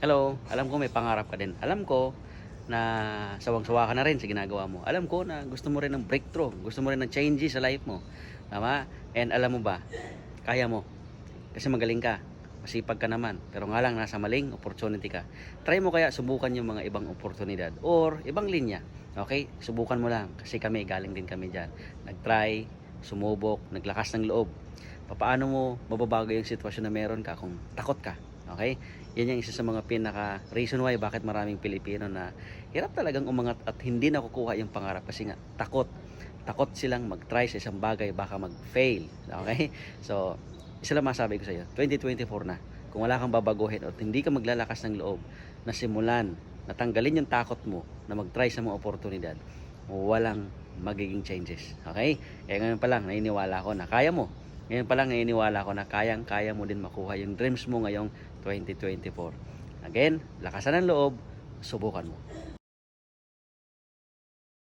Hello, alam ko may pangarap ka din. Alam ko na sawang-sawa ka na rin sa ginagawa mo. Alam ko na gusto mo rin ng breakthrough, gusto mo rin ng changes sa life mo. Tama? And alam mo ba, kaya mo. Kasi magaling ka, masipag ka naman. Pero nga lang, nasa maling opportunity ka. Try mo kaya subukan yung mga ibang oportunidad or ibang linya. Okay? Subukan mo lang. Kasi kami, galing din kami dyan. Nag-try, sumubok, naglakas ng loob. Paano mo mababago yung sitwasyon na meron ka kung takot ka? Okay? Yan yung isa sa mga pinaka reason why bakit maraming Pilipino na hirap talagang umangat at hindi nakukuha yung pangarap kasi nga takot. Takot silang mag-try sa isang bagay, baka mag-fail. Okay? So, isa lang masabi ko sa iyo, 2024 na. Kung wala kang babaguhin at hindi ka maglalakas ng loob na simulan, natanggalin yung takot mo na mag-try sa mga oportunidad, walang magiging changes. Okay? Kaya ngayon pa lang, naniniwala ko na kaya mo. Ngayon pa lang naniniwala ko na kayang-kaya mo din makuha yung dreams mo ngayong 2024. Again, lakasan ng loob, subukan mo.